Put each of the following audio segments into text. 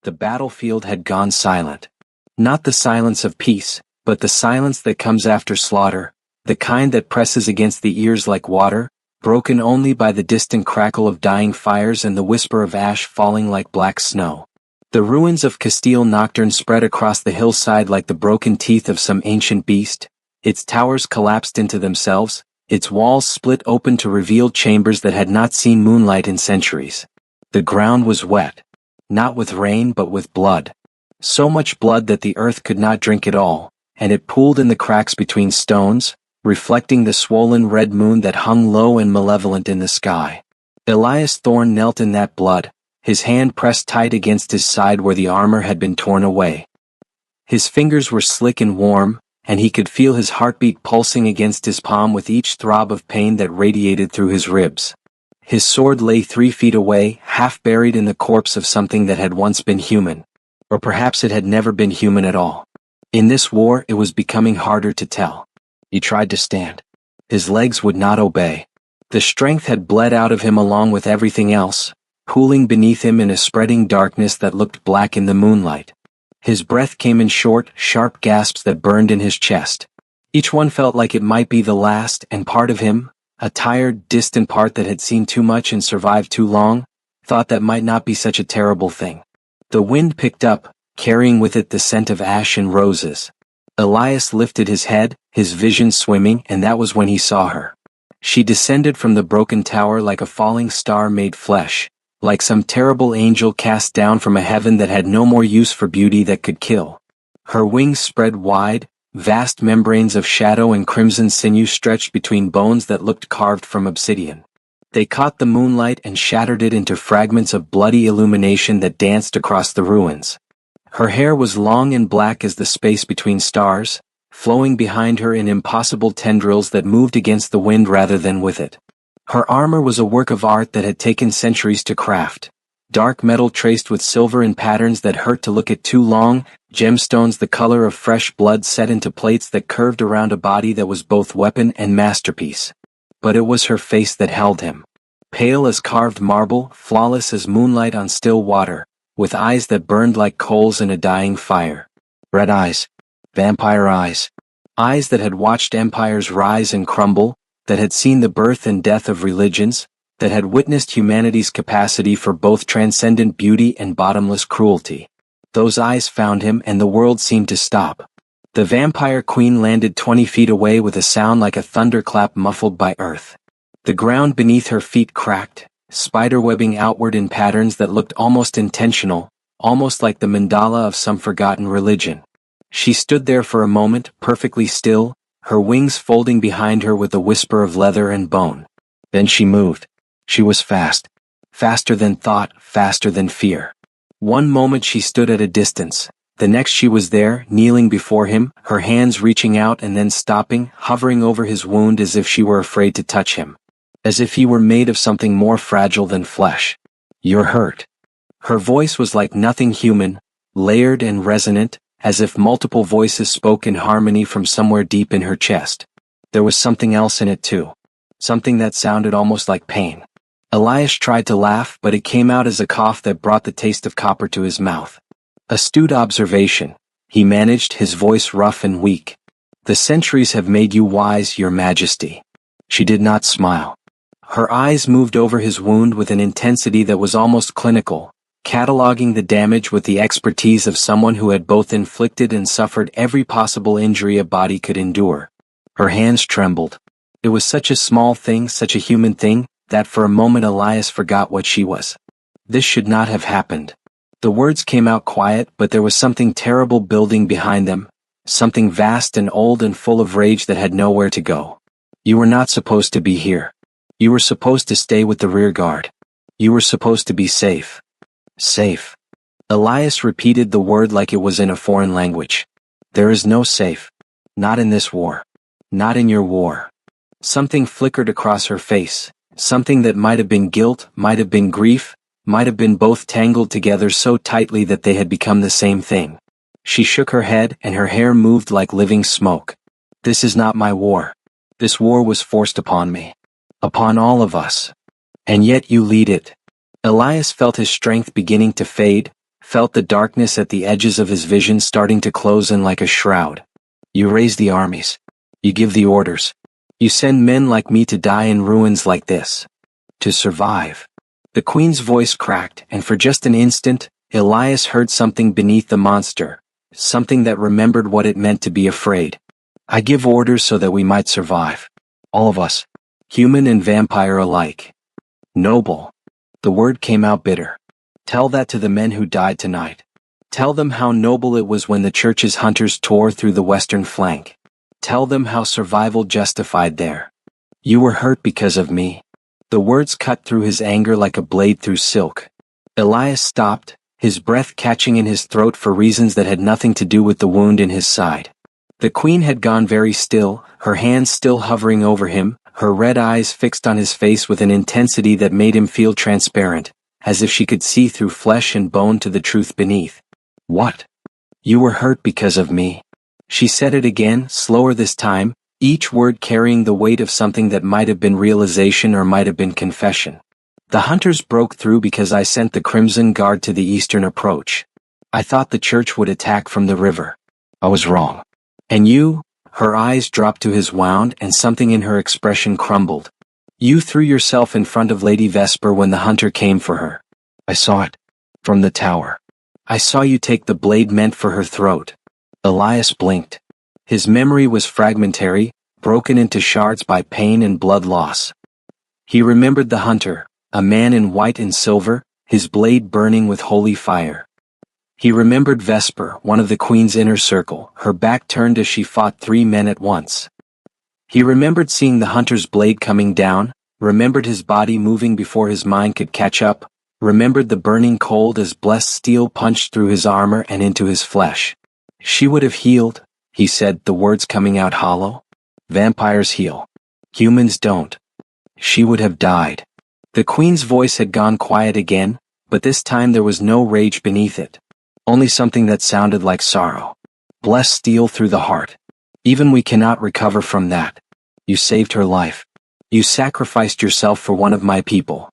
The battlefield had gone silent. Not the silence of peace, but the silence that comes after slaughter, the kind that presses against the ears like water, broken only by the distant crackle of dying fires and the whisper of ash falling like black snow. The ruins of Castile Nocturne spread across the hillside like the broken teeth of some ancient beast. Its towers collapsed into themselves, its walls split open to reveal chambers that had not seen moonlight in centuries. The ground was wet. Not with rain but with blood. So much blood that the earth could not drink it all, and it pooled in the cracks between stones, reflecting the swollen red moon that hung low and malevolent in the sky. Elias Thorne knelt in that blood, his hand pressed tight against his side where the armor had been torn away. His fingers were slick and warm, and he could feel his heartbeat pulsing against his palm with each throb of pain that radiated through his ribs. His sword lay 3 feet away, half buried in the corpse of something that had once been human. Or perhaps it had never been human at all. In this war it was becoming harder to tell. He tried to stand. His legs would not obey. The strength had bled out of him along with everything else, pooling beneath him in a spreading darkness that looked black in the moonlight. His breath came in short, sharp gasps that burned in his chest. Each one felt like it might be the last, and part of him, a tired, distant part that had seen too much and survived too long, thought that might not be such a terrible thing. The wind picked up, carrying with it the scent of ash and roses. Elias lifted his head, his vision swimming, and that was when he saw her. She descended from the broken tower like a falling star made flesh, like some terrible angel cast down from a heaven that had no more use for beauty that could kill. Her wings spread wide, vast membranes of shadow and crimson sinew stretched between bones that looked carved from obsidian. They caught the moonlight and shattered it into fragments of bloody illumination that danced across the ruins. Her hair was long and black as the space between stars, flowing behind her in impossible tendrils that moved against the wind rather than with it. Her armor was a work of art that had taken centuries to craft. Dark metal traced with silver in patterns that hurt to look at too long, gemstones the color of fresh blood set into plates that curved around a body that was both weapon and masterpiece. But it was her face that held him. Pale as carved marble, flawless as moonlight on still water, with eyes that burned like coals in a dying fire. Red eyes. Vampire eyes. Eyes that had watched empires rise and crumble, that had seen the birth and death of religions, that had witnessed humanity's capacity for both transcendent beauty and bottomless cruelty. Those eyes found him and the world seemed to stop. The vampire queen landed 20 feet away with a sound like a thunderclap muffled by earth. The ground beneath her feet cracked, spiderwebbing outward in patterns that looked almost intentional, almost like the mandala of some forgotten religion. She stood there for a moment, perfectly still, her wings folding behind her with a whisper of leather and bone. Then she moved. She was fast. Faster than thought, faster than fear. One moment she stood at a distance. The next she was there, kneeling before him, her hands reaching out and then stopping, hovering over his wound as if she were afraid to touch him. As if he were made of something more fragile than flesh. "You're hurt." Her voice was like nothing human, layered and resonant, as if multiple voices spoke in harmony from somewhere deep in her chest. There was something else in it too. Something that sounded almost like pain. Elias tried to laugh, but it came out as a cough that brought the taste of copper to his mouth. Astute observation, he managed, his voice rough and weak. "The centuries have made you wise, your majesty." She did not smile. Her eyes moved over his wound with an intensity that was almost clinical, cataloging the damage with the expertise of someone who had both inflicted and suffered every possible injury a body could endure. Her hands trembled. It was such a small thing, such a human thing, that for a moment Elias forgot what she was. This should not have happened. The words came out quiet, but there was something terrible building behind them, something vast and old and full of rage that had nowhere to go. "You were not supposed to be here. You were supposed to stay with the rear guard. You were supposed to be safe." Safe. Elias repeated the word like it was in a foreign language. "There is no safe. Not in this war. Not in your war." Something flickered across her face, something that might have been guilt, might have been grief, might have been both tangled together so tightly that they had become the same thing. She shook her head and her hair moved like living smoke. "This is not my war. This war was forced upon me. Upon all of us. And yet you lead it." Elias felt his strength beginning to fade, felt the darkness at the edges of his vision starting to close in like a shroud. You raise the armies. You give the orders. You send men like me to die in ruins like this. To survive. The queen's voice cracked, and for just an instant, Elias heard something beneath the monster, something that remembered what it meant to be afraid. I give orders so that we might survive. All of us. Human and vampire alike. Noble. The word came out bitter. Tell that to the men who died tonight. Tell them how noble it was when the church's hunters tore through the western flank. Tell them how survival justified there. You were hurt because of me. The words cut through his anger like a blade through silk. Elias stopped, his breath catching in his throat for reasons that had nothing to do with the wound in his side. The queen had gone very still, her hands still hovering over him, her red eyes fixed on his face with an intensity that made him feel transparent, as if she could see through flesh and bone to the truth beneath. What? You were hurt because of me. She said it again, slower this time, each word carrying the weight of something that might have been realization or might have been confession. The hunters broke through because I sent the Crimson Guard to the eastern approach. I thought the church would attack from the river. I was wrong. And you? Her eyes dropped to his wound and something in her expression crumbled. You threw yourself in front of Lady Vesper when the hunter came for her. I saw it. From the tower. I saw you take the blade meant for her throat. Elias blinked. His memory was fragmentary, broken into shards by pain and blood loss. He remembered the hunter, a man in white and silver, his blade burning with holy fire. He remembered Vesper, one of the queen's inner circle, her back turned as she fought 3 men at once. He remembered seeing the hunter's blade coming down, remembered his body moving before his mind could catch up, remembered the burning cold as blessed steel punched through his armor and into his flesh. She would have healed, he said, the words coming out hollow. Vampires heal. Humans don't. She would have died. The queen's voice had gone quiet again, but this time there was no rage beneath it. Only something that sounded like sorrow. Blessed steel through the heart. Even we cannot recover from that. You saved her life. You sacrificed yourself for one of my people.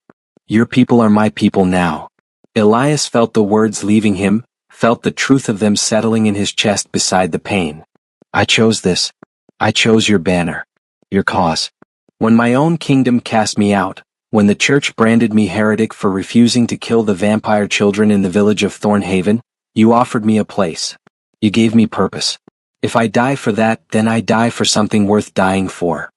Your people are my people now. Elias felt the words leaving him, felt the truth of them settling in his chest beside the pain. I chose this. I chose your banner. Your cause. When my own kingdom cast me out, when the church branded me heretic for refusing to kill the vampire children in the village of Thornhaven, you offered me a place. You gave me purpose. If I die for that, then I die for something worth dying for.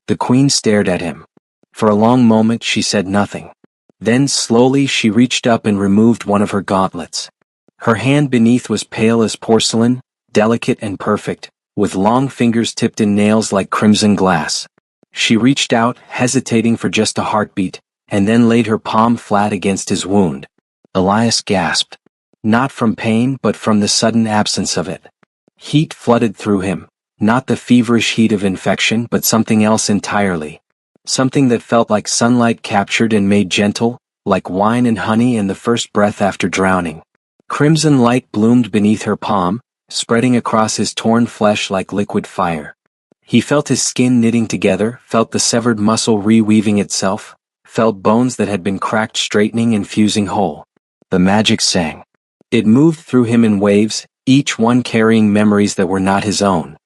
The queen stared at him. For a long moment she said nothing. Then slowly she reached up and removed one of her gauntlets. Her hand beneath was pale as porcelain, delicate and perfect, with long fingers tipped in nails like crimson glass. She reached out, hesitating for just a heartbeat, and then laid her palm flat against his wound. Elias gasped. Not from pain but from the sudden absence of it. Heat flooded through him, not the feverish heat of infection but something else entirely. Something that felt like sunlight captured and made gentle, like wine and honey in the first breath after drowning. Crimson light bloomed beneath her palm, spreading across his torn flesh like liquid fire. He felt his skin knitting together, felt the severed muscle reweaving itself, felt bones that had been cracked straightening and fusing whole. The magic sang. It moved through him in waves, each one carrying memories that were not his own.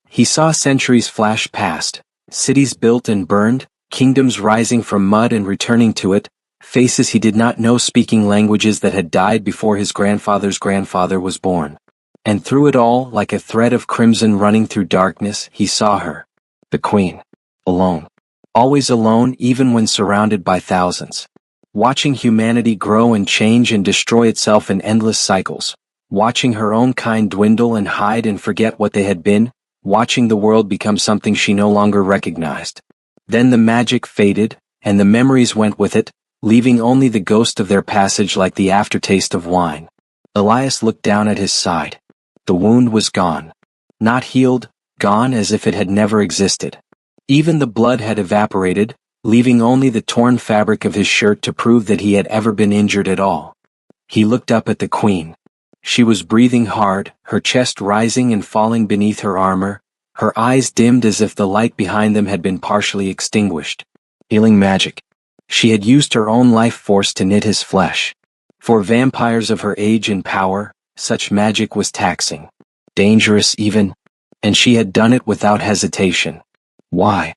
He saw centuries flash past, cities built and burned, kingdoms rising from mud and returning to it, faces he did not know speaking languages that had died before his grandfather's grandfather was born. And through it all, like a thread of crimson running through darkness, he saw her. The queen. Alone. Always alone even when surrounded by thousands. Watching humanity grow and change and destroy itself in endless cycles. Watching her own kind dwindle and hide and forget what they had been. Watching the world become something she no longer recognized. Then the magic faded, and the memories went with it, leaving only the ghost of their passage like the aftertaste of wine. Elias looked down at his side. The wound was gone. Not healed, gone as if it had never existed. Even the blood had evaporated, leaving only the torn fabric of his shirt to prove that he had ever been injured at all. He looked up at the queen. She was breathing hard, her chest rising and falling beneath her armor, her eyes dimmed as if the light behind them had been partially extinguished. Healing magic. She had used her own life force to knit his flesh. For vampires of her age and power, such magic was taxing. Dangerous even. And she had done it without hesitation. Why?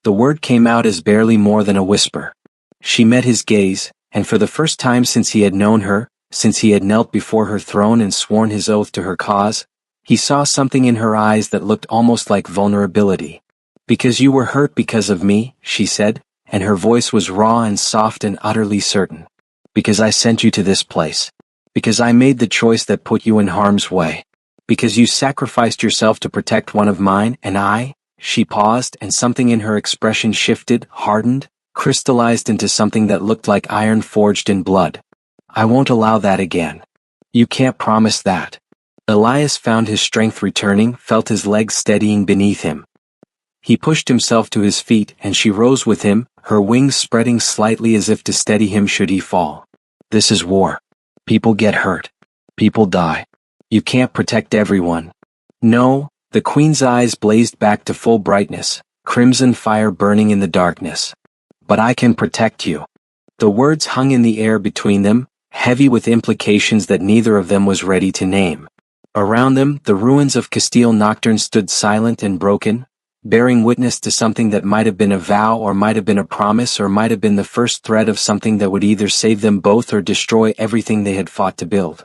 The word came out as barely more than a whisper. She met his gaze, and for the first time since he had known her, since he had knelt before her throne and sworn his oath to her cause, he saw something in her eyes that looked almost like vulnerability. "Because you were hurt because of me," she said, and her voice was raw and soft and utterly certain. "Because I sent you to this place. Because I made the choice that put you in harm's way. Because you sacrificed yourself to protect one of mine, and I—" She paused, and something in her expression shifted, hardened, crystallized into something that looked like iron forged in blood. "I won't allow that again." "You can't promise that." Elias found his strength returning, felt his legs steadying beneath him. He pushed himself to his feet, and she rose with him, her wings spreading slightly as if to steady him should he fall. "This is war. People get hurt. People die. You can't protect everyone." "No." The queen's eyes blazed back to full brightness, crimson fire burning in the darkness. "But I can protect you." The words hung in the air between them, heavy with implications that neither of them was ready to name. Around them, the ruins of Castile Nocturne stood silent and broken, bearing witness to something that might have been a vow or might have been a promise or might have been the first thread of something that would either save them both or destroy everything they had fought to build.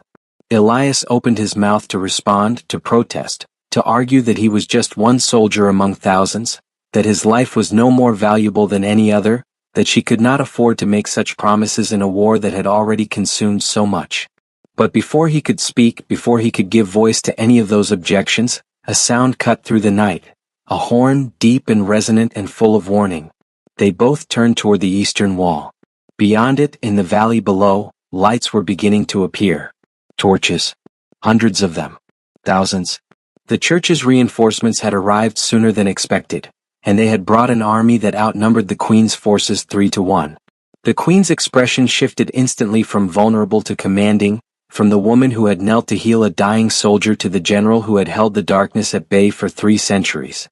Elias opened his mouth to respond, to protest, to argue that he was just one soldier among thousands, that his life was no more valuable than any other, that she could not afford to make such promises in a war that had already consumed so much. But before he could speak, before he could give voice to any of those objections, a sound cut through the night, a horn deep and resonant and full of warning. They both turned toward the eastern wall. Beyond it, in the valley below, lights were beginning to appear. Torches. Hundreds of them. Thousands. The church's reinforcements had arrived sooner than expected, and they had brought an army that outnumbered the queen's forces 3-1. The queen's expression shifted instantly from vulnerable to commanding, from the woman who had knelt to heal a dying soldier to the general who had held the darkness at bay for 3 centuries.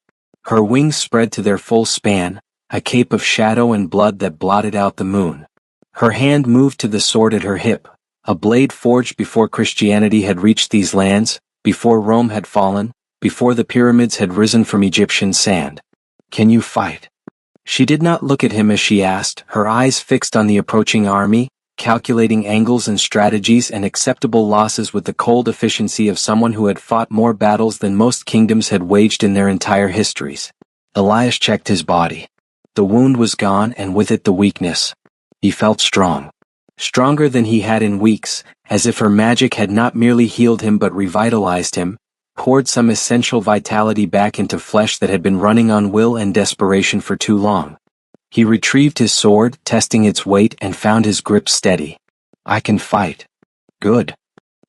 Her wings spread to their full span, a cape of shadow and blood that blotted out the moon. Her hand moved to the sword at her hip, a blade forged before Christianity had reached these lands, before Rome had fallen, before the pyramids had risen from Egyptian sand. "Can you fight?" She did not look at him as she asked, her eyes fixed on the approaching army, calculating angles and strategies and acceptable losses with the cold efficiency of someone who had fought more battles than most kingdoms had waged in their entire histories. Elias checked his body. The wound was gone, and with it the weakness. He felt strong. Stronger than he had in weeks, as if her magic had not merely healed him but revitalized him, poured some essential vitality back into flesh that had been running on will and desperation for too long. He retrieved his sword, testing its weight, and found his grip steady. "I can fight." "Good."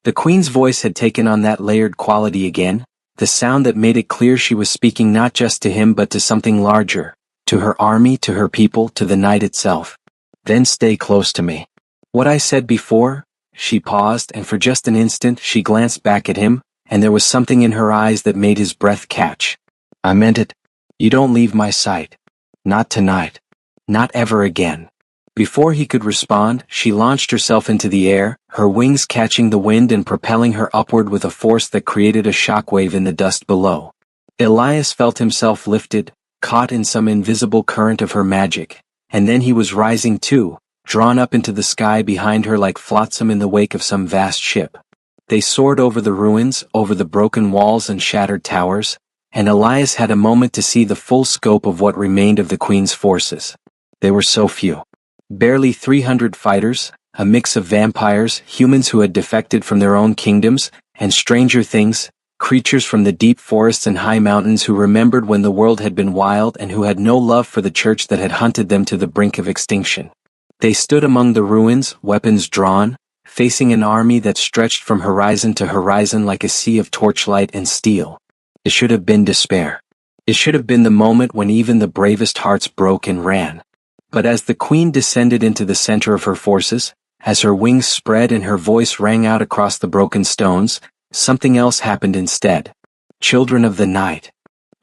The queen's voice had taken on that layered quality again, the sound that made it clear she was speaking not just to him but to something larger, to her army, to her people, to the night itself. "Then stay close to me." "What I said before?" She paused, and for just an instant she glanced back at him, and there was something in her eyes that made his breath catch. "I meant it. You don't leave my sight. Not tonight. Not ever again." Before he could respond, she launched herself into the air, her wings catching the wind and propelling her upward with a force that created a shockwave in the dust below. Elias felt himself lifted, caught in some invisible current of her magic, and then he was rising too, drawn up into the sky behind her like flotsam in the wake of some vast ship. They soared over the ruins, over the broken walls and shattered towers, and Elias had a moment to see the full scope of what remained of the queen's forces. They were so few. Barely 300 fighters, a mix of vampires, humans who had defected from their own kingdoms, and stranger things, creatures from the deep forests and high mountains who remembered when the world had been wild and who had no love for the church that had hunted them to the brink of extinction. They stood among the ruins, weapons drawn, facing an army that stretched from horizon to horizon like a sea of torchlight and steel. It should have been despair. It should have been the moment when even the bravest hearts broke and ran. But as the queen descended into the center of her forces, as her wings spread and her voice rang out across the broken stones, something else happened instead. "Children of the night."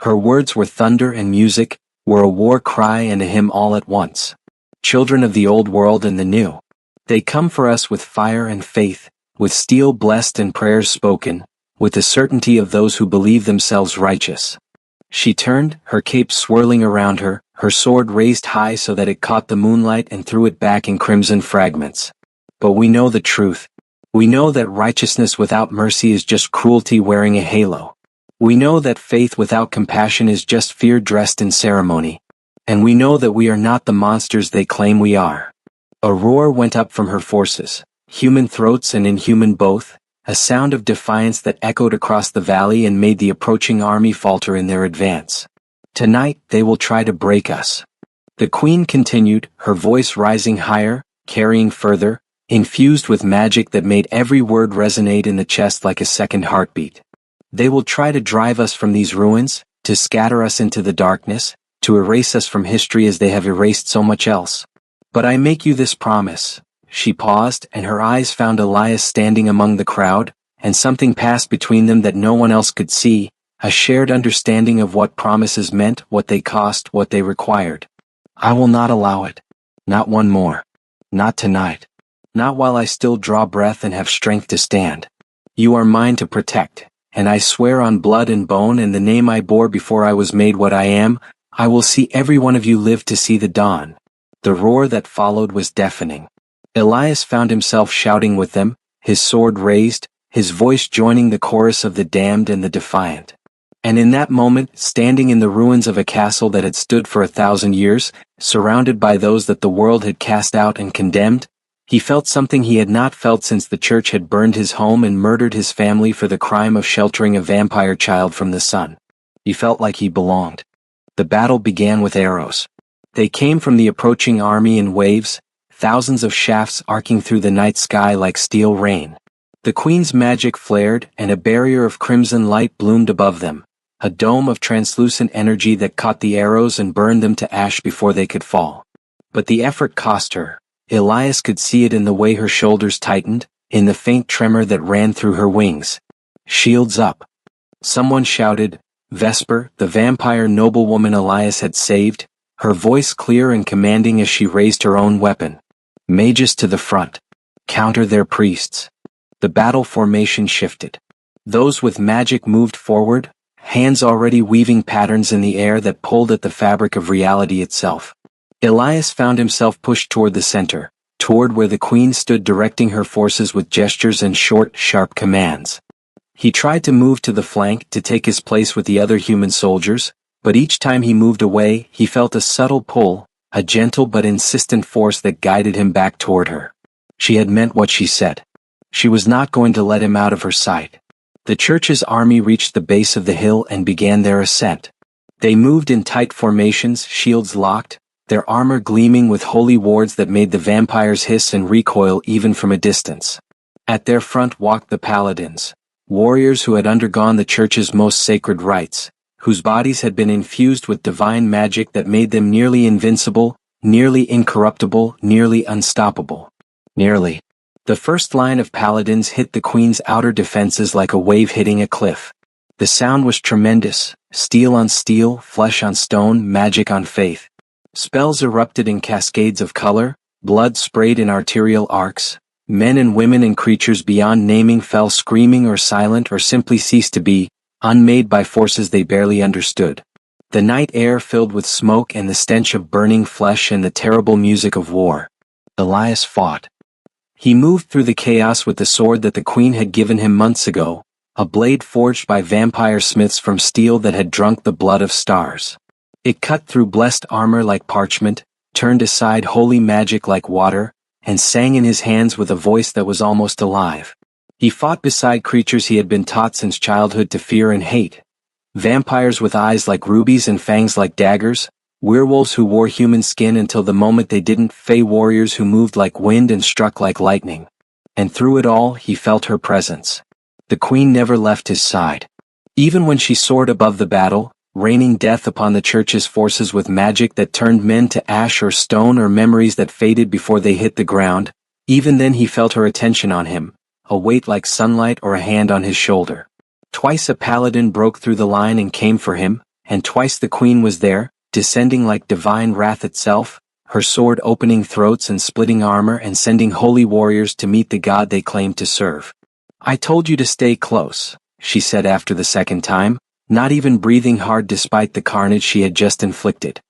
Her words were thunder and music, were a war cry and a hymn all at once. Children of the old world and the new. They come for us with fire and faith, with steel blessed and prayers spoken, with the certainty of those who believe themselves righteous. She turned, her cape swirling around her, her sword raised high so that it caught the moonlight and threw it back in crimson fragments. But we know the truth. We know that righteousness without mercy is just cruelty wearing a halo. We know that faith without compassion is just fear dressed in ceremony. And we know that we are not the monsters they claim we are. A roar went up from her forces, human throats and inhuman both, a sound of defiance that echoed across the valley and made the approaching army falter in their advance. Tonight they will try to break us. The queen continued, her voice rising higher, carrying further, infused with magic that made every word resonate in the chest like a second heartbeat. They will try to drive us from these ruins, to scatter us into the darkness, to erase us from history as they have erased so much else. But I make you this promise. She paused, and her eyes found Elias standing among the crowd, and something passed between them that no one else could see, a shared understanding of what promises meant, what they cost, what they required. I will not allow it. Not one more. Not tonight. Not while I still draw breath and have strength to stand. You are mine to protect, and I swear on blood and bone and the name I bore before I was made what I am, I will see every one of you live to see the dawn. The roar that followed was deafening. Elias found himself shouting with them, his sword raised, his voice joining the chorus of the damned and the defiant. And in that moment, standing in the ruins of a castle that had stood for 1,000 years, surrounded by those that the world had cast out and condemned, he felt something he had not felt since the church had burned his home and murdered his family for the crime of sheltering a vampire child from the sun. He felt like he belonged. The battle began with arrows. They came from the approaching army in waves, thousands of shafts arcing through the night sky like steel rain. The queen's magic flared, and a barrier of crimson light bloomed above them, a dome of translucent energy that caught the arrows and burned them to ash before they could fall. But the effort cost her. Elias could see it in the way her shoulders tightened, in the faint tremor that ran through her wings. Shields up. Someone shouted, Vesper, the vampire noblewoman Elias had saved, her voice clear and commanding as she raised her own weapon. Mages to the front. Counter their priests. The battle formation shifted. Those with magic moved forward, hands already weaving patterns in the air that pulled at the fabric of reality itself. Elias found himself pushed toward the center, toward where the queen stood directing her forces with gestures and short, sharp commands. He tried to move to the flank to take his place with the other human soldiers, but each time he moved away, he felt a subtle pull, a gentle but insistent force that guided him back toward her. She had meant what she said. She was not going to let him out of her sight. The church's army reached the base of the hill and began their ascent. They moved in tight formations, shields locked, their armor gleaming with holy wards that made the vampires hiss and recoil even from a distance. At their front walked the paladins, warriors who had undergone the church's most sacred rites, whose bodies had been infused with divine magic that made them nearly invincible, nearly incorruptible, nearly unstoppable. Nearly. The first line of paladins hit the queen's outer defenses like a wave hitting a cliff. The sound was tremendous, steel on steel, flesh on stone, magic on faith. Spells erupted in cascades of color, blood sprayed in arterial arcs, men and women and creatures beyond naming fell screaming or silent or simply ceased to be, unmade by forces they barely understood. The night air filled with smoke and the stench of burning flesh and the terrible music of war. Elias fought. He moved through the chaos with the sword that the queen had given him months ago, a blade forged by vampire smiths from steel that had drunk the blood of stars. It cut through blessed armor like parchment, turned aside holy magic like water, and sang in his hands with a voice that was almost alive. He fought beside creatures he had been taught since childhood to fear and hate. Vampires with eyes like rubies and fangs like daggers, werewolves who wore human skin until the moment they didn't, fey warriors who moved like wind and struck like lightning. And through it all, he felt her presence. The queen never left his side. Even when she soared above the battle, raining death upon the church's forces with magic that turned men to ash or stone or memories that faded before they hit the ground, even then he felt her attention on him, a weight like sunlight or a hand on his shoulder. Twice a paladin broke through the line and came for him, and twice the queen was there, descending like divine wrath itself, her sword opening throats and splitting armor and sending holy warriors to meet the god they claimed to serve. "I told you to stay close," she said after the second time, not even breathing hard despite the carnage she had just inflicted.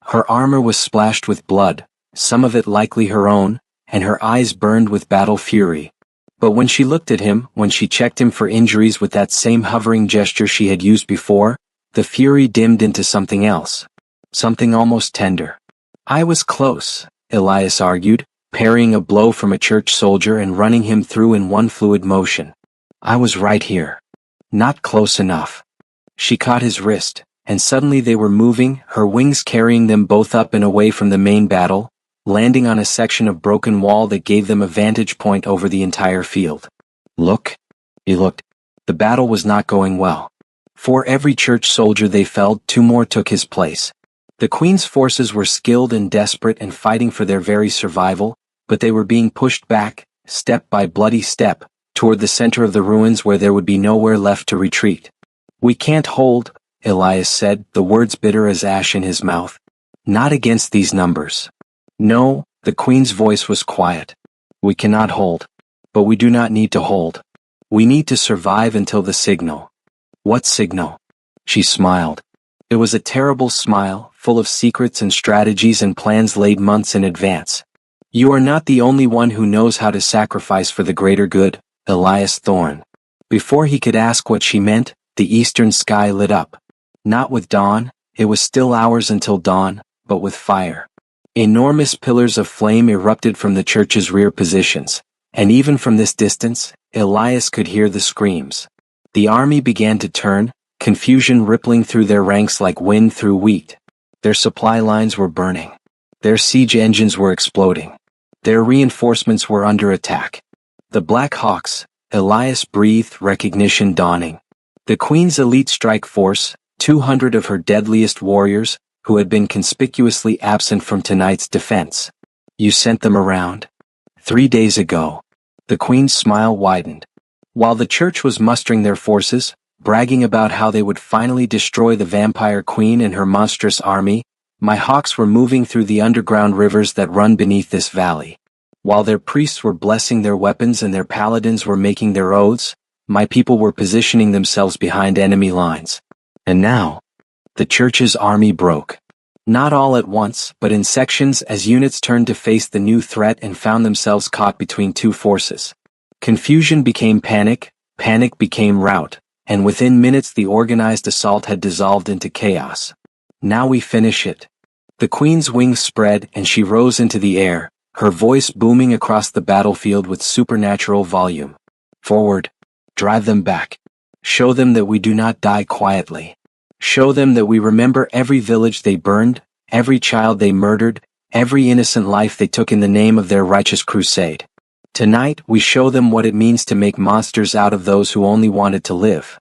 Her armor was splashed with blood, some of it likely her own, and her eyes burned with battle fury. But when she looked at him, when she checked him for injuries with that same hovering gesture she had used before, the fury dimmed into something else. Something almost tender. "I was close," Elias argued, parrying a blow from a church soldier and running him through in one fluid motion. "I was right here. Not close enough." She caught his wrist, and suddenly they were moving, her wings carrying them both up and away from the main battle, landing on a section of broken wall that gave them a vantage point over the entire field. "Look." He looked. The battle was not going well. For every church soldier they felled, 2 more took his place. The Queen's forces were skilled and desperate and fighting for their very survival, but they were being pushed back, step by bloody step, toward the center of the ruins where there would be nowhere left to retreat. "We can't hold," Elias said, the words bitter as ash in his mouth. "Not against these numbers." "No," the Queen's voice was quiet. "We cannot hold. But we do not need to hold. We need to survive until the signal." "What signal?" She smiled. It was a terrible smile, full of secrets and strategies and plans laid months in advance. "You are not the only one who knows how to sacrifice for the greater good, Elias Thorne." Before he could ask what she meant, the eastern sky lit up. Not with dawn, it was still hours until dawn, but with fire. Enormous pillars of flame erupted from the church's rear positions, and even from this distance, Elias could hear the screams. The army began to turn, confusion rippling through their ranks like wind through wheat. Their supply lines were burning. Their siege engines were exploding. Their reinforcements were under attack. The Black Hawks, Elias breathed recognition dawning. The Queen's elite strike force, 200 of her deadliest warriors, who had been conspicuously absent from tonight's defense. "You sent them around?" 3 days ago. The Queen's smile widened. While the church was mustering their forces, bragging about how they would finally destroy the vampire queen and her monstrous army, my hawks were moving through the underground rivers that run beneath this valley. While their priests were blessing their weapons and their paladins were making their oaths, my people were positioning themselves behind enemy lines. And now, the church's army broke. Not all at once, but in sections as units turned to face the new threat and found themselves caught between 2 forces. Confusion became panic, panic became rout, and within minutes the organized assault had dissolved into chaos. "Now we finish it." The Queen's wings spread and she rose into the air, her voice booming across the battlefield with supernatural volume. "Forward. Drive them back. Show them that we do not die quietly. Show them that we remember every village they burned, every child they murdered, every innocent life they took in the name of their righteous crusade. Tonight we show them what it means to make monsters out of those who only wanted to live."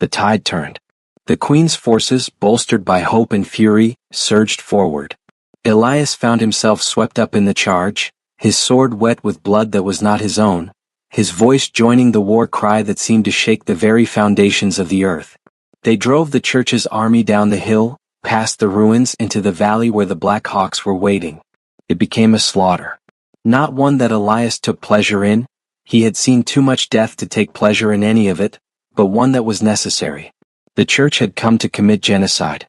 The tide turned. The Queen's forces, bolstered by hope and fury, surged forward. Elias found himself swept up in the charge, his sword wet with blood that was not his own, his voice joining the war cry that seemed to shake the very foundations of the earth. They drove the church's army down the hill, past the ruins into the valley where the Black Hawks were waiting. It became a slaughter. Not one that Elias took pleasure in, he had seen too much death to take pleasure in any of it, but one that was necessary. The church had come to commit genocide.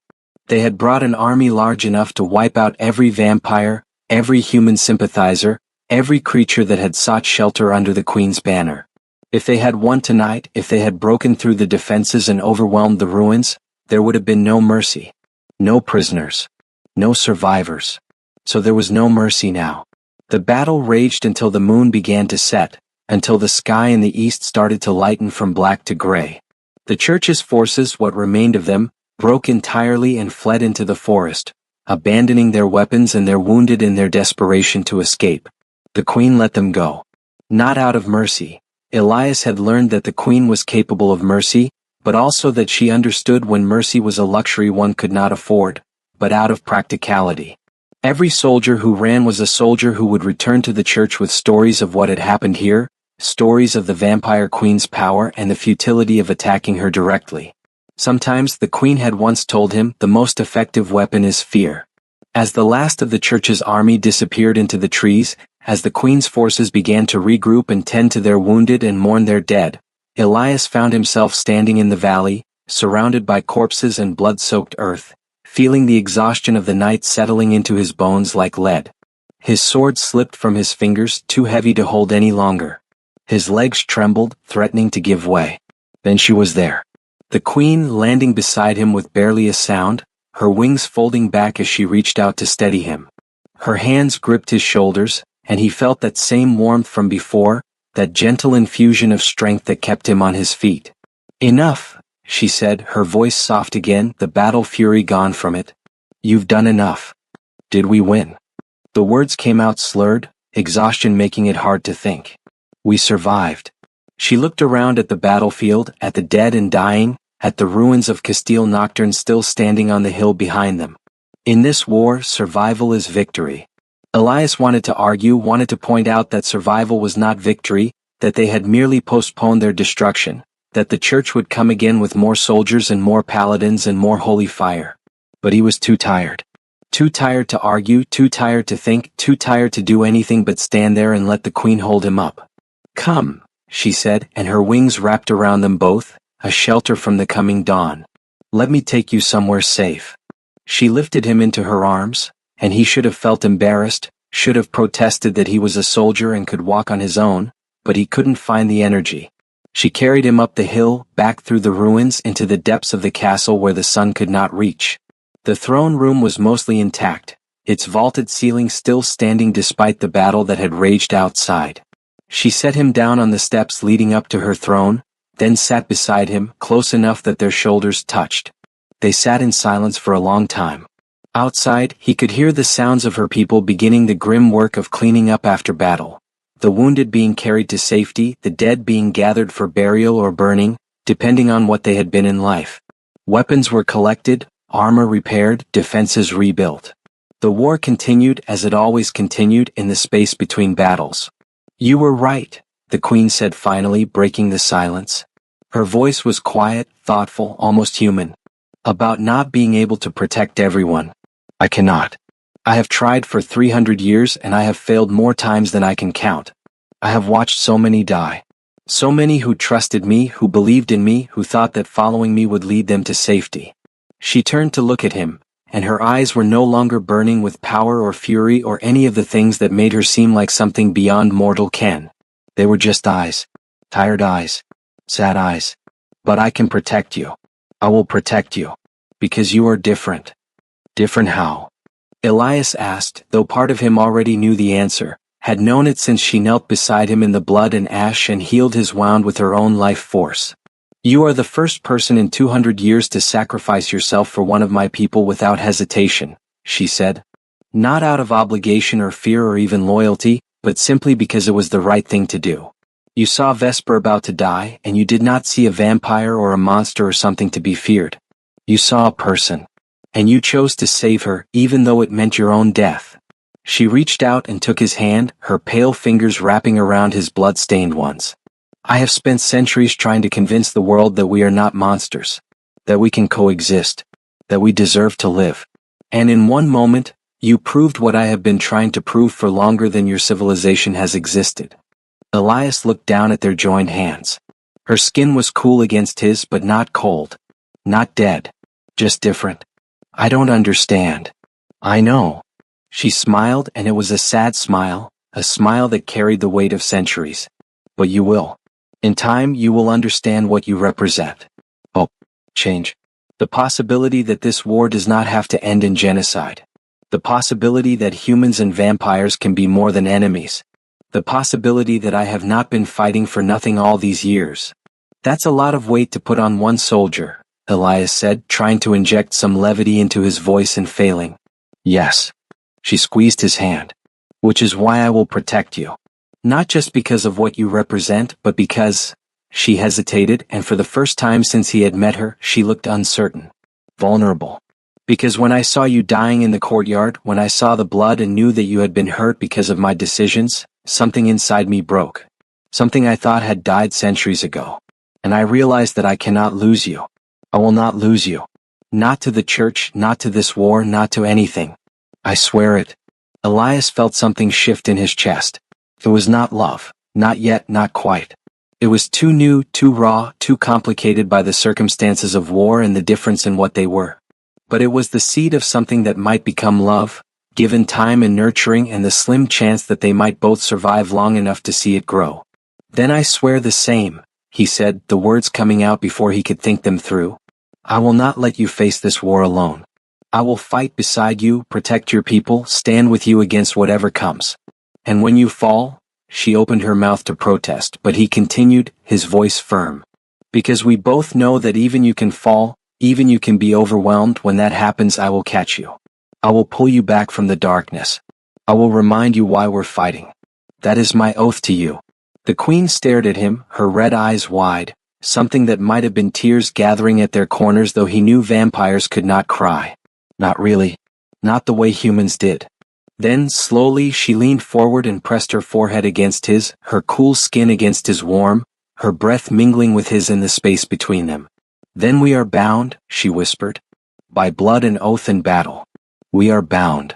They had brought an army large enough to wipe out every vampire, every human sympathizer, every creature that had sought shelter under the Queen's banner. If they had won tonight, if they had broken through the defenses and overwhelmed the ruins, there would have been no mercy. No prisoners. No survivors. So there was no mercy now. The battle raged until the moon began to set, until the sky in the east started to lighten from black to gray. The church's forces, what remained of them, broke entirely and fled into the forest, abandoning their weapons and their wounded in their desperation to escape. The Queen let them go. Not out of mercy. Elias had learned that the Queen was capable of mercy, but also that she understood when mercy was a luxury one could not afford, but out of practicality. Every soldier who ran was a soldier who would return to the church with stories of what had happened here, stories of the vampire queen's power and the futility of attacking her directly. Sometimes the Queen had once told him the most effective weapon is fear. As the last of the church's army disappeared into the trees, as the queen's forces began to regroup and tend to their wounded and mourn their dead, Elias found himself standing in the valley, surrounded by corpses and blood-soaked earth, feeling the exhaustion of the night settling into his bones like lead. His sword slipped from his fingers, too heavy to hold any longer. His legs trembled, threatening to give way. Then she was there. The queen landing beside him with barely a sound, her wings folding back as she reached out to steady him. Her hands gripped his shoulders, and he felt that same warmth from before, that gentle infusion of strength that kept him on his feet. "Enough," she said, her voice soft again, the battle fury gone from it. "You've done enough." "Did we win?" The words came out slurred, exhaustion making it hard to think. "We survived." She looked around at the battlefield, at the dead and dying, at the ruins of Castile Nocturne still standing on the hill behind them. In this war, survival is victory. Elias wanted to argue, wanted to point out that survival was not victory, that they had merely postponed their destruction, that the church would come again with more soldiers and more paladins and more holy fire. But he was too tired. Too tired to argue, too tired to think, too tired to do anything but stand there and let the queen hold him up. "Come," she said, and her wings wrapped around them both, a shelter from the coming dawn. "Let me take you somewhere safe." She lifted him into her arms, and he should have felt embarrassed, should have protested that he was a soldier and could walk on his own, but he couldn't find the energy. She carried him up the hill, back through the ruins into the depths of the castle where the sun could not reach. The throne room was mostly intact, its vaulted ceiling still standing despite the battle that had raged outside. She set him down on the steps leading up to her throne, then sat beside him, close enough that their shoulders touched. They sat in silence for a long time. Outside, he could hear the sounds of her people beginning the grim work of cleaning up after battle. The wounded being carried to safety, the dead being gathered for burial or burning, depending on what they had been in life. Weapons were collected, armor repaired, defenses rebuilt. The war continued as it always continued in the space between battles. "You were right," the queen said finally, breaking the silence. Her voice was quiet, thoughtful, almost human. "About not being able to protect everyone. I cannot. I have tried for 300 years and I have failed more times than I can count. I have watched so many die. So many who trusted me, who believed in me, who thought that following me would lead them to safety." She turned to look at him, and her eyes were no longer burning with power or fury or any of the things that made her seem like something beyond mortal ken. They were just eyes. Tired eyes. Sad eyes. "But I can protect you. I will protect you. Because you are different." "Different how?" Elias asked, though part of him already knew the answer, had known it since she knelt beside him in the blood and ash and healed his wound with her own life force. "You are the first person in 200 years to sacrifice yourself for one of my people without hesitation," she said. "Not out of obligation or fear or even loyalty, but simply because it was the right thing to do. You saw Vesper about to die, and you did not see a vampire or a monster or something to be feared. You saw a person. And you chose to save her, even though it meant your own death." She reached out and took his hand, her pale fingers wrapping around his blood-stained ones. "I have spent centuries trying to convince the world that we are not monsters. That we can coexist. That we deserve to live. And in one moment, you proved what I have been trying to prove for longer than your civilization has existed." Elias looked down at their joined hands. Her skin was cool against his, but not cold. Not dead. Just different. "I don't understand." "I know." She smiled, and it was a sad smile, a smile that carried the weight of centuries. "But you will. In time you will understand what you represent. Hope. Change. The possibility that this war does not have to end in genocide. The possibility that humans and vampires can be more than enemies. The possibility that I have not been fighting for nothing all these years. That's a lot of weight to put on one soldier," Elias said, trying to inject some levity into his voice and failing. "Yes." She squeezed his hand. "Which is why I will protect you. Not just because of what you represent, but because—" She hesitated, and for the first time since he had met her, she looked uncertain. Vulnerable. "Because when I saw you dying in the courtyard, when I saw the blood and knew that you had been hurt because of my decisions, something inside me broke. Something I thought had died centuries ago. And I realized that I cannot lose you. I will not lose you. Not to the church, not to this war, not to anything. I swear it. Elias felt something shift in his chest. It was not love. Not yet, not quite. It was too new, too raw, too complicated by the circumstances of war and the difference in what they were. But it was the seed of something that might become love, given time and nurturing and the slim chance that they might both survive long enough to see it grow. Then I swear the same, he said, the words coming out before he could think them through. I will not let you face this war alone. I will fight beside you, protect your people, stand with you against whatever comes. And when you fall, she opened her mouth to protest, but he continued, his voice firm. Because we both know that even you can fall, even you can be overwhelmed. When that happens, I will catch you. I will pull you back from the darkness. I will remind you why we're fighting. That is my oath to you. The queen stared at him, her red eyes wide, something that might have been tears gathering at their corners, though he knew vampires could not cry. Not really. Not the way humans did. Then, slowly, she leaned forward and pressed her forehead against his, her cool skin against his warm, her breath mingling with his in the space between them. Then we are bound, she whispered. By blood and oath and battle. We are bound.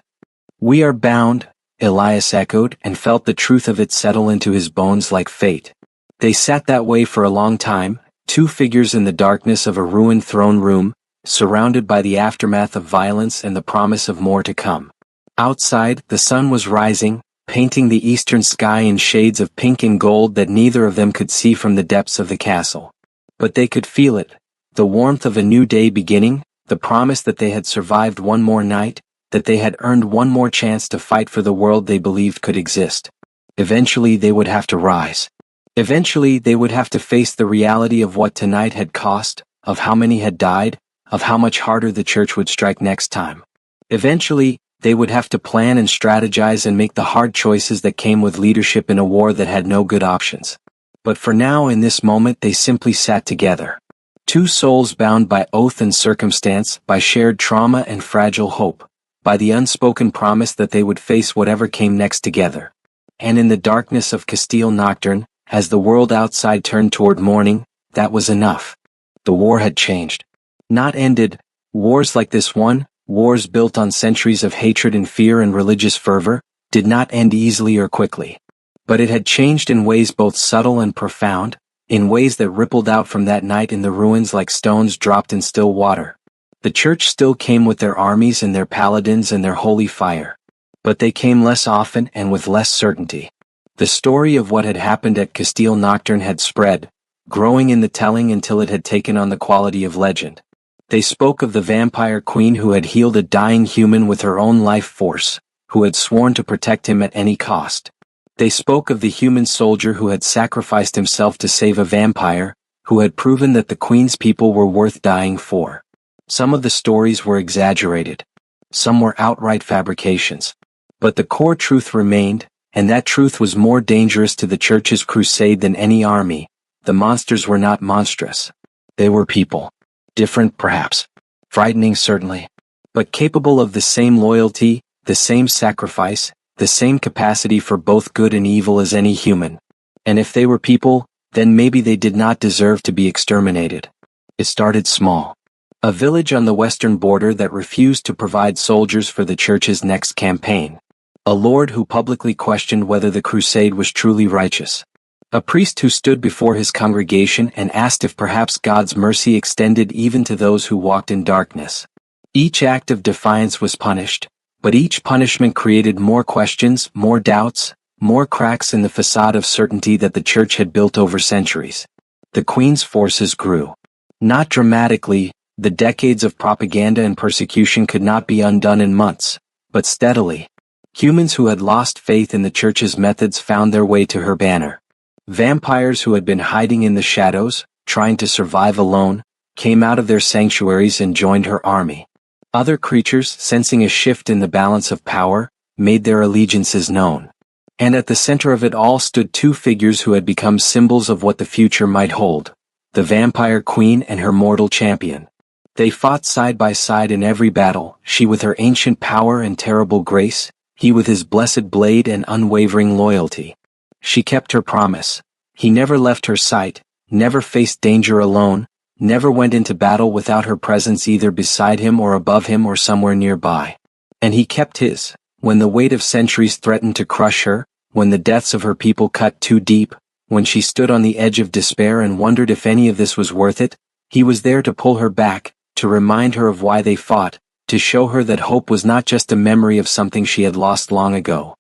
We are bound, Elias echoed and felt the truth of it settle into his bones like fate. They sat that way for a long time, two figures in the darkness of a ruined throne room, surrounded by the aftermath of violence and the promise of more to come. Outside, the sun was rising, painting the eastern sky in shades of pink and gold that neither of them could see from the depths of the castle. But they could feel it, the warmth of a new day beginning, the promise that they had survived one more night, that they had earned one more chance to fight for the world they believed could exist. Eventually they would have to rise. Eventually they would have to face the reality of what tonight had cost, of how many had died, of how much harder the church would strike next time. Eventually, they would have to plan and strategize and make the hard choices that came with leadership in a war that had no good options. But for now, in this moment, they simply sat together. Two souls bound by oath and circumstance, by shared trauma and fragile hope, by the unspoken promise that they would face whatever came next together. And in the darkness of Castile Nocturne, as the world outside turned toward morning, that was enough. The war had changed. Not ended. Wars like this one, wars built on centuries of hatred and fear and religious fervor, did not end easily or quickly. But it had changed in ways both subtle and profound, in ways that rippled out from that night in the ruins like stones dropped in still water. The church still came with their armies and their paladins and their holy fire. But they came less often and with less certainty. The story of what had happened at Castile Nocturne had spread, growing in the telling until it had taken on the quality of legend. They spoke of the vampire queen who had healed a dying human with her own life force, who had sworn to protect him at any cost. They spoke of the human soldier who had sacrificed himself to save a vampire, who had proven that the queen's people were worth dying for. Some of the stories were exaggerated. Some were outright fabrications. But the core truth remained, and that truth was more dangerous to the church's crusade than any army. The monsters were not monstrous. They were people. Different, perhaps. Frightening, certainly. But capable of the same loyalty, the same sacrifice, the same capacity for both good and evil as any human. And if they were people, then maybe they did not deserve to be exterminated. It started small. A village on the western border that refused to provide soldiers for the church's next campaign. A lord who publicly questioned whether the crusade was truly righteous. A priest who stood before his congregation and asked if perhaps God's mercy extended even to those who walked in darkness. Each act of defiance was punished, but each punishment created more questions, more doubts, more cracks in the facade of certainty that the church had built over centuries. The queen's forces grew. Not dramatically, the decades of propaganda and persecution could not be undone in months, but steadily. Humans who had lost faith in the church's methods found their way to her banner. Vampires who had been hiding in the shadows, trying to survive alone, came out of their sanctuaries and joined her army. Other creatures, sensing a shift in the balance of power, made their allegiances known. And at the center of it all stood two figures who had become symbols of what the future might hold: the vampire queen and her mortal champion. They fought side by side in every battle, she with her ancient power and terrible grace, he with his blessed blade and unwavering loyalty. She kept her promise. He never left her sight, never faced danger alone, never went into battle without her presence either beside him or above him or somewhere nearby. And he kept his. When the weight of centuries threatened to crush her, when the deaths of her people cut too deep, when she stood on the edge of despair and wondered if any of this was worth it, he was there to pull her back, to remind her of why they fought, to show her that hope was not just a memory of something she had lost long ago.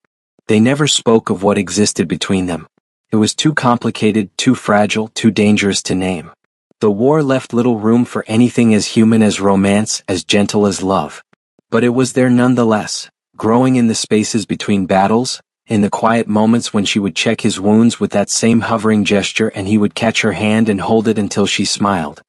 They never spoke of what existed between them. It was too complicated, too fragile, too dangerous to name. The war left little room for anything as human as romance, as gentle as love. But it was there nonetheless, growing in the spaces between battles, in the quiet moments when she would check his wounds with that same hovering gesture and he would catch her hand and hold it until she smiled.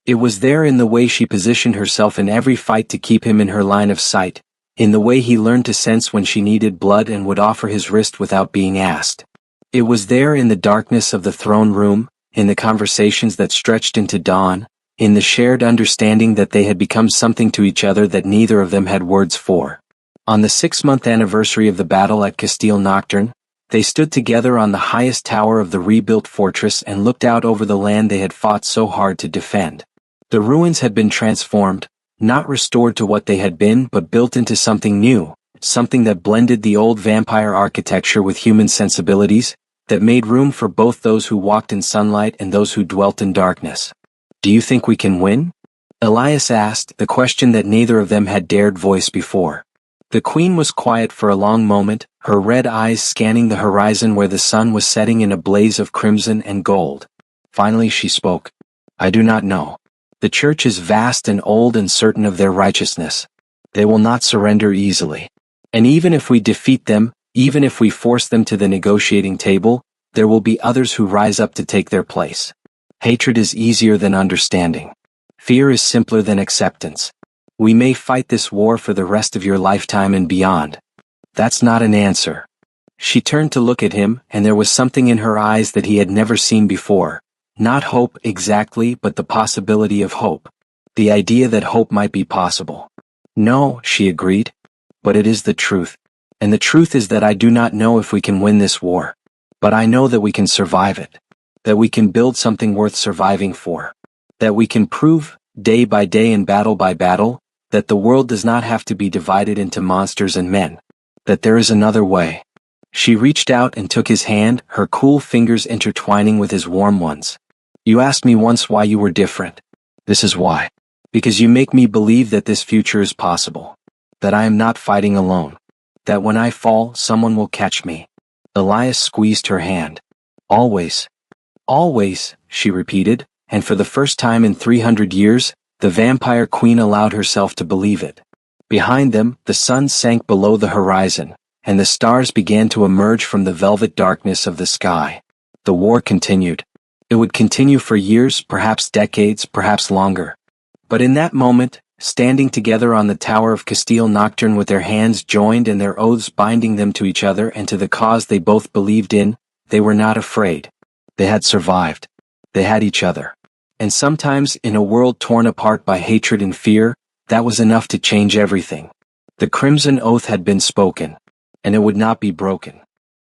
It was there in the way she positioned herself in every fight to keep him in her line of sight, in the way he learned to sense when she needed blood and would offer his wrist without being asked. It was there in the darkness of the throne room, in the conversations that stretched into dawn, in the shared understanding that they had become something to each other that neither of them had words for. On the 6-month anniversary of the battle at Castile Nocturne, they stood together on the highest tower of the rebuilt fortress and looked out over the land they had fought so hard to defend. The ruins had been transformed, not restored to what they had been but built into something new, something that blended the old vampire architecture with human sensibilities, that made room for both those who walked in sunlight and those who dwelt in darkness. "Do you think we can win?" Elias asked, the question that neither of them had dared voice before. The queen was quiet for a long moment, her red eyes scanning the horizon where the sun was setting in a blaze of crimson and gold. Finally she spoke. "I do not know. The church is vast and old and certain of their righteousness. They will not surrender easily. And even if we defeat them, even if we force them to the negotiating table, there will be others who rise up to take their place. Hatred is easier than understanding. Fear is simpler than acceptance. We may fight this war for the rest of your lifetime and beyond." "That's not an answer." She turned to look at him, and there was something in her eyes that he had never seen before. Not hope exactly, but the possibility of hope. The idea that hope might be possible. "No," she agreed. "But it is the truth. And the truth is that I do not know if we can win this war. But I know that we can survive it. That we can build something worth surviving for. That we can prove, day by day and battle by battle, that the world does not have to be divided into monsters and men. That there is another way." She reached out and took his hand, her cool fingers intertwining with his warm ones. "You asked me once why you were different. This is why. Because you make me believe that this future is possible. That I am not fighting alone. That when I fall, someone will catch me." Elias squeezed her hand. "Always." "Always," she repeated, and for the first time in 300 years, the vampire queen allowed herself to believe it. Behind them, the sun sank below the horizon, and the stars began to emerge from the velvet darkness of the sky. The war continued. It would continue for years, perhaps decades, perhaps longer. But in that moment, standing together on the tower of Castile Nocturne with their hands joined and their oaths binding them to each other and to the cause they both believed in, they were not afraid. They had survived. They had each other. And sometimes, in a world torn apart by hatred and fear, that was enough to change everything. The Crimson Oath had been spoken, and it would not be broken.